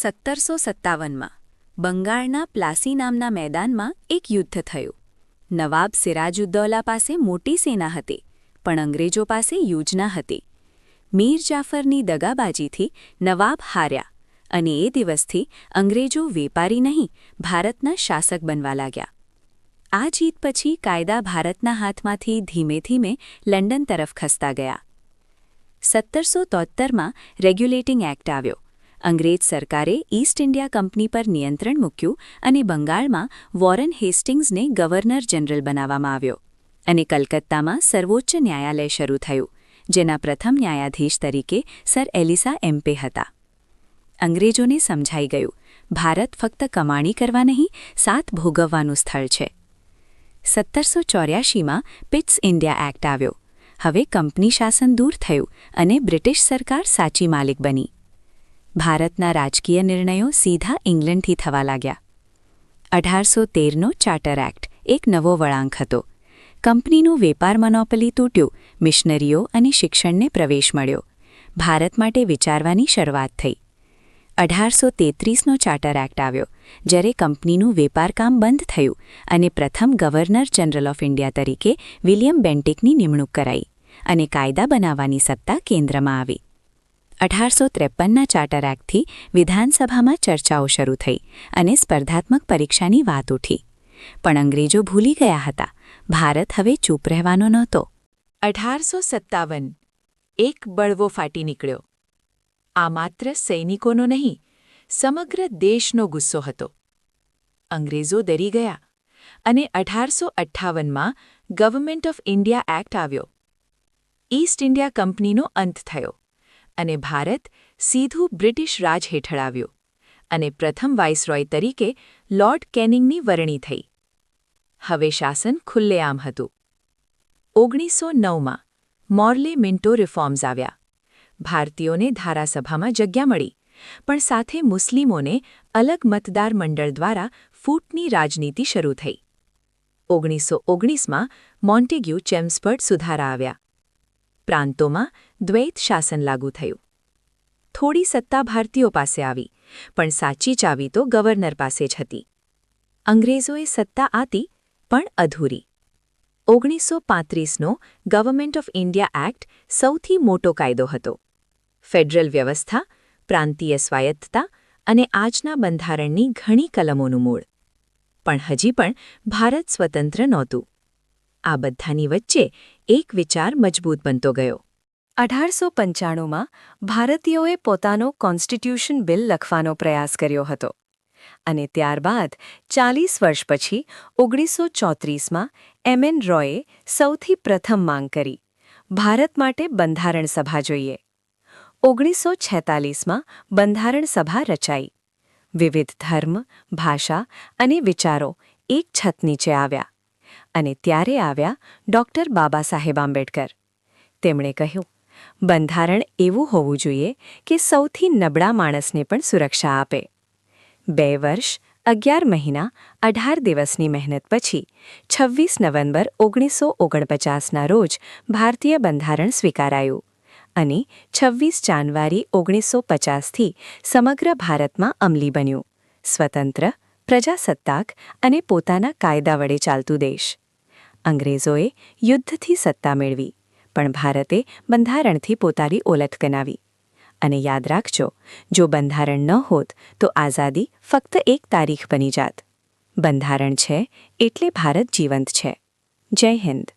1757માં બંગાળના પ્લાસી નામના મેદાનમાં એક યુદ્ધ થયું. નવાબ સિરાજુદ્દૌલા પાસે મોટી સેના હતી, પણ અંગ્રેજો પાસે યોજના હતી. મીર જાફરની દગાબાજીથી નવાબ હાર્યા અને એ દિવસથી અંગ્રેજો વેપારી નહીં, ભારતના શાસક બનવા લાગ્યા. આ જીત પછી કાયદા ભારતના હાથમાંથી ધીમે ધીમે લંડન તરફ ખસતા ગયા. 1773માં રેગ્યુલેટિંગ એક્ટ આવ્યો. અંગ્રેજ સરકારે ઈસ્ટ ઇન્ડિયા કંપની પર નિયંત્રણ મૂક્યું અને બંગાળમાં વોરન હેસ્ટિંગ્સને ગવર્નર જનરલ બનાવવામાં આવ્યો. અને કલકત્તામાં સર્વોચ્ચ ન્યાયાલય શરૂ થયું, જેના પ્રથમ ન્યાયાધીશ તરીકે સર એલિસા એમ્પે હતા. અંગ્રેજોને સમજાઈ ગયું, ભારત ફક્ત કમાણી કરવા નહીં, સાથ ભોગવવાનું સ્થળ છે. 1784માં પિટ્સ ઇન્ડિયા એક્ટ આવ્યો. હવે કંપની શાસન દૂર થયું અને બ્રિટિશ સરકાર સાચી માલિક બની. ભારતના રાજકીય નિર્ણયો સીધા ઇંગ્લેન્ડથી થવા લાગ્યા. 1813નો ચાર્ટર એક્ટ એક નવો વળાંક હતો. કંપનીનું વેપાર મોનોપોલી તૂટ્યું, મિશનરીઓ અને શિક્ષણને પ્રવેશ મળ્યો. ભારત માટે વિચારવાની શરૂઆત થઈ. 1833નો ચાર્ટર એક્ટ આવ્યો, જ્યારે કંપનીનું વેપારકામ બંધ થયું અને પ્રથમ ગવર્નર જનરલ ઓફ ઇન્ડિયા તરીકે વિલિયમ બેન્ટિકની નિમણૂક કરાઈ અને કાયદા બનાવવાની સત્તા કેન્દ્રમાં આવી. 1853ના ચાર્ટર એક્ટથી વિધાનસભામાં ચર્ચાઓ શરૂ થઈ અને સ્પર્ધાત્મક પરીક્ષાની વાત ઉઠી. પણ અંગ્રેજો ભૂલી ગયા હતા, ભારત હવે ચૂપ રહેવાનો નહોતો. 1857 એક બળવો ફાટી નીકળ્યો. આ માત્ર સૈનિકોનો નહીં, સમગ્ર દેશનો ગુસ્સો હતો. અંગ્રેજો ડરી ગયા અને 1858માં ગવર્નમેન્ટ ઓફ ઇન્ડિયા એક્ટ આવ્યો. ઈસ્ટ ઇન્ડિયા કંપનીનો અંત થયો અને ભારત સીધું બ્રિટિશ રાજ હેઠળ આવ્યું અને પ્રથમ વાઇસરોય તરીકે લોર્ડ કેનિંગની વરણી થઈ. હવે શાસન ખુલ્લેઆમ હતું. 1909માં મોર્લે મિન્ટો રિફોર્મ્સ આવ્યા. ભારતીયોને ધારાસભામાં જગ્યા મળી, પણ સાથે મુસ્લિમોને અલગ મતદાર મંડળ દ્વારા ફૂટની રાજનીતિ શરૂ થઈ. 1919માં મોન્ટેગ્યુ ચેમ્સફર્ડ સુધારા આવ્યા. પ્રાંતોમાં દ્વૈત શાસન લાગુ થયું. થોડી સત્તા ભારતીયો પાસે આવી, પણ સાચી ચાવી તો ગવર્નર પાસે જ હતી. અંગ્રેજોએ સત્તા આપી, પણ અધૂરી. 1935નો ગવર્નમેન્ટ ઓફ ઇન્ડિયા એક્ટ સૌથી મોટો કાયદો હતો. ફેડરલ વ્યવસ્થા, પ્રાંતીય સ્વાયત્તતા અને આજના બંધારણની ઘણી કલમોનું મૂળ. પણ હજી પણ ભારત સ્વતંત્ર નહોતું. આ બધાની વચ્ચે એક વિચાર મજબૂત બનતો ગયો. 1895માં ભારતીયોએ પોતાનો કોન્સ્ટિટ્યુશન બિલ લખવાનો પ્રયાસ કર્યો હતો. અને ત્યારબાદ 40 વર્ષ પછી 1934માં એમ.એન. રોયે સૌથી પ્રથમ માંગ કરી, ભારત માટે બંધારણ સભા જોઈએ. 1946માં બંધારણ સભા રચાઈ. વિવિધ ધર્મ, ભાષા અને વિચારો એક છત નીચે આવ્યા. અને ત્યારે આવ્યા ડૉક્ટર બાબા સાહેબ આંબેડકર. તેમણે કહ્યું, બંધારણ એવું હોવું જોઈએ કે સૌથી નબળા માણસને પણ સુરક્ષા આપે. 2 વર્ષ, 11 મહિના, 18 દિવસની મહેનત પછી 26 નવેમ્બર 1949ના રોજ ભારતીય બંધારણ સ્વીકારાયું અને 26 જાન્યુઆરી 1950થી સમગ્ર ભારતમાં અમલી બન્યું. સ્વતંત્ર, પ્રજાસત્તાક અને પોતાના કાયદા વડે ચાલતું દેશ. અંગ્રેજોએ યુદ્ધથી સત્તા મેળવી, પણ ભારતે બંધારણથી પોતાની ઓળખ બનાવી. અને યાદ રાખજો, જો બંધારણ ન હોત તો આઝાદી ફક્ત એક તારીખ બની જાત. બંધારણ છે એટલે ભારત જીવંત છે. જય હિન્દ.